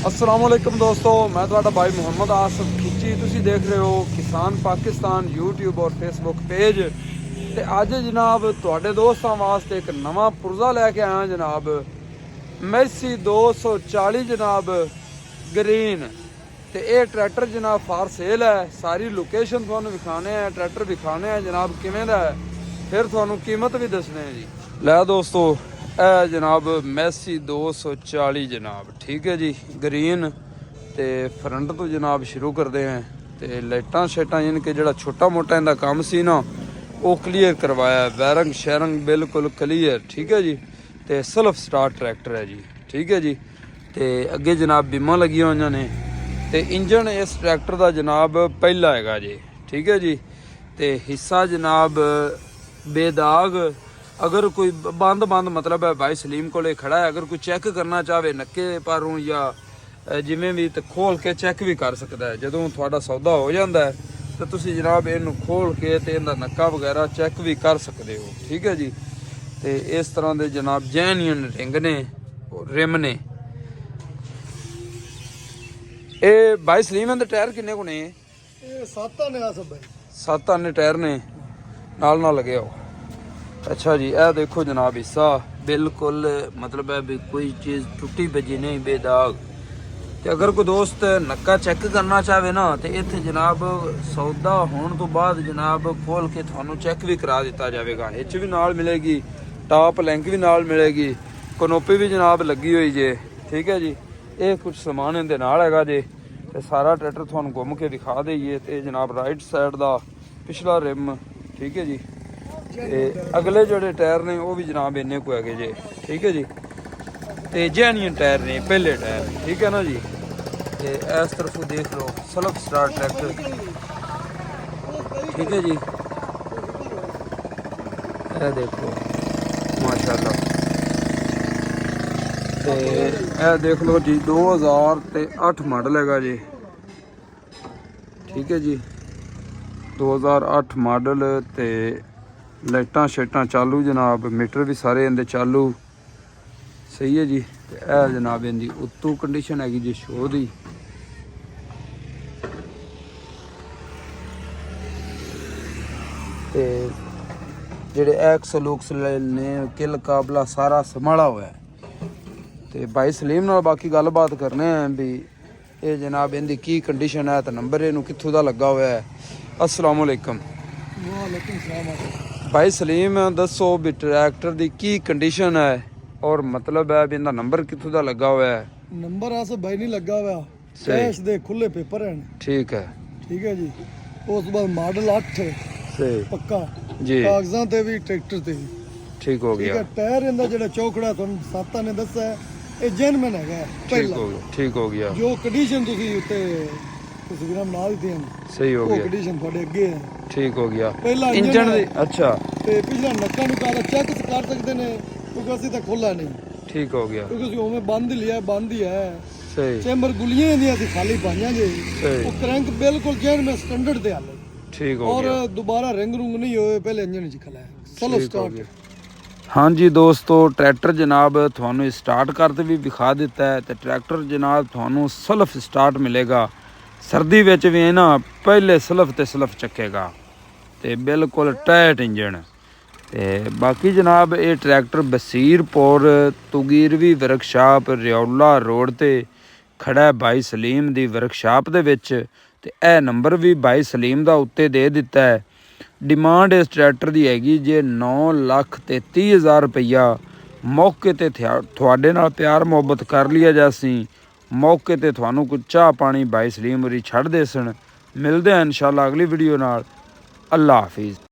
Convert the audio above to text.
अस्सलाम वालेकुम दोस्तों, मैं ਤੁਹਾਡਾ भाई मुहम्मद आसिफ खिची। ਤੁਸੀਂ ਦੇਖ ਰਹੇ ਹੋ ਕਿਸਾਨ ਪਾਕਿਸਤਾਨ YouTube और फेसबुक पेज। ਤੇ ਅੱਜ ਜਨਾਬ ਤੁਹਾਡੇ ਦੋਸਤਾਂ ਵਾਸਤੇ ਇੱਕ ਨਵਾਂ ਪੁਰਜ਼ਾ ਲੈ ਕੇ ਆਇਆ ਜਨਾਬ, ਮੈਸੀ 240 ਜਨਾਬ ਗ੍ਰੀਨ। ਤੇ ਇਹ ਟਰੈਕਟਰ ਜਨਾਬ ਫਾਰ ਸੇਲ ਹੈ। ਸਾਰੀ ਲੋਕੇਸ਼ਨ ਤੁਹਾਨੂੰ ਵਿਖਾਣੇ ਆ, ਟਰੈਕਟਰ ਵਿਖਾਣੇ ਆ ਜਨਾਬ ਕਿਵੇਂ ਦਾ ਹੈ, ਫਿਰ ਤੁਹਾਨੂੰ ਕੀਮਤ ਵੀ ਦੱਸਣੇ ਆ ਜੀ। ਲੈ ਦੋਸਤੋ, ਇਹ ਜਨਾਬ ਮੈਸੀ 240 ਜਨਾਬ, ਠੀਕ ਹੈ ਜੀ, ਗ੍ਰੀਨ। ਤੇ ਫਰੰਟ ਤੋਂ ਜਨਾਬ ਸ਼ੁਰੂ ਕਰਦੇ ਹਾਂ। ਤੇ ਲਾਈਟਾਂ ਸ਼ੇਟਾਂ ਯਾਨੀ ਕਿ ਜਿਹੜਾ ਛੋਟਾ ਮੋਟਾ ਇਹਦਾ ਕੰਮ ਸੀ ਨਾ ਉਹ ਕਲੀਅਰ ਕਰਵਾਇਆ, ਵਾਇਰਿੰਗ ਸ਼ੈਰਿੰਗ ਬਿਲਕੁਲ ਕਲੀਅਰ, ਠੀਕ ਹੈ ਜੀ। ਤੇ ਸੈਲਫ ਸਟਾਰਟ ਟਰੈਕਟਰ ਹੈ ਜੀ, ਠੀਕ ਹੈ ਜੀ। ਤੇ ਅੱਗੇ ਜਨਾਬ ਬੀਮਾਂ ਲੱਗੀਆਂ ਹੋਈਆਂ ਨੇ। ਤੇ ਇੰਜਨ ਇਸ ਟਰੈਕਟਰ ਦਾ ਜਨਾਬ ਪਹਿਲਾ ਹੈਗਾ ਜੀ, ਠੀਕ ਹੈ ਜੀ। ਤੇ ਹਿੱਸਾ ਜਨਾਬ ਬੇਦਾਗ। अगर कोई बंद मतलब है भाई सलीम को खड़ा है, अगर कोई चेक करना चाहे नक्के पारों या जिमें भी तो खोल के चेक भी कर सकता है। जो थोड़ा सौदा हो जाता है तो तुसी जनाब इनू खोल के ते इनका नक्का वगैरह चेक भी कर सकते हो, ठीक है जी। तो इस तरह के जनाब जैनियन रिंग ने रिम ने। ये भाई सलीम इनके टायर किन्ने को ने? 7 आने टायर ने नाल लगे हो। अच्छा जी, यह देखो जनाब हिस्सा बिल्कुल मतलब है भी कोई चीज़ टुटी भजी नहीं, बेदाग। तो अगर कोई दोस्त नक्का चेक करना चाहे ना तो इत्थे जनाब सौदा होने तो बाद जनाब खोल के थानू चेक भी करा दिता जाएगा। हिच भी नाल मिलेगी, टॉप लिंक भी नाल मिलेगी, कनोपी भी जनाब लगी हुई जे, ठीक है जी। ये कुछ समान इहदे नाल हैगा जे। ते सारा ट्रैक्टर थानू घूम के दिखा दईए। तो जनाब राइट साइड का पिछला रिम, ठीक है जी। ਤੇ ਅਗਲੇ ਜਿਹੜੇ ਟਾਇਰ ਨੇ ਉਹ ਵੀ ਜਨਾਬ ਇੰਨੇ ਕੁ ਹੈਗੇ ਜੇ, ਠੀਕ ਹੈ ਜੀ। ਤੇ ਜੈਨੀਅਨ ਟਾਇਰ ਨੇ ਪਹਿਲੇ ਟਾਇਰ, ਠੀਕ ਹੈ ਨਾ ਜੀ। ਤੇ ਇਸ ਤਰਫੋਂ ਦੇਖ ਲਓ ਸੈਲਫ ਸਟਾਰਟ ਟਰੈਕਟਰ, ਠੀਕ ਹੈ ਜੀ। ਇਹ ਦੇਖੋ ਮਾਸ਼ਾਅੱਲਾ। ਤੇ ਇਹ ਦੇਖ ਲਓ ਜੀ 2008 ਮਾਡਲ ਹੈਗਾ ਜੀ, ਠੀਕ ਹੈ ਜੀ। 2008 ਮਾਡਲ। ਤੇ लाइटां शेटां चालू जनाब, मीटर भी सारे इनके चालू, सही है जी। ते ए जनाब इनकी उत्तों कंडीशन हैगी जी शो दी। ते जेड़े एक्स लुक्स ने किल काबला सारा संभाला हुआ है। ते भाई सलीम नाल बाकी गलबात करने हैं भी ये जनाब इनकी की कंडीशन है, तो नंबर इनू कित्थों दा लगा हुआ है। अस्सलाम वालेकुम। वालेकुम सलाम। भाई सलीम दसो भी ट्रैक्टर की की कंडीशन है और मतलब है भी इनका नंबर कितों का लगा हुआ है? नंबर आस भाई नहीं लगा हुआ, कैश दे खुले पेपर हैं, ठीक है, ठीक है जी। उस बाद मॉडल 8 है सही पक्का जी, कागजां ते भी ट्रैक्टर ते भी ठीक हो गया। टायर इनका जेड़ा चौकड़ा तुहानू साता ने दसा है ये जेनमन है ठीक हो गया, ठीक हो गया। जो कंडीशन तुसी उत्ते तस्वीरां नाल दी सही हो गया, कंडीशन थोड़े अगे है, ठीक हो गया। पहला इंजन दी अच्छा ते पिछला नक्का नुका चेक कर सकते ने क्योंकि असि तो खोला नहीं, ठीक हो गया, क्योंकि उमें बंद लिया, बंद ही है। सही चैम्बर गुलियां दी असि खाली पाइयां जे, सही वो क्रैंक बिल्कुल जेन में स्टैंडर्ड दे हाले, ठीक हो और गया। दोबारा रिंग रुंग नहीं होए, पहले इंजन च खला है चलो ठीक हो स्टार्ट। गया। हाँ जी दोस्तों, ट्रैक्टर जनाब थानू स्टार्ट करते भी दिखा दिता है। तो ट्रैक्टर जनाब थानू सेल्फ स्टार्ट मिलेगा। सर्दी विच भी ना पहले सेल्फ ते सेल्फ चकेगा ते बिल्कुल टाइट इंजन। ते बाकी जनाब ये ट्रैक्टर बसीरपुर तुगीरवी वर्कशाप रियोला रोड ते खड़ा है भाई सलीम दी वर्कशाप दे विच। ते ए नंबर भी भाई सलीम दा उत्ते दे दिता है। डिमांड इस ट्रैक्टर की हैगी जे 9,33,000 रुपया। मौके ते थोड़े नाल प्यार मुहब्बत कर लिया जासी। मौके ते थानू कुछ चाह पानी भाई सलीम होरी छड़ दे सन। मिलते हैं इंशाल्लाह अगली वीडियो नाल। अल्लाह हाफिज़।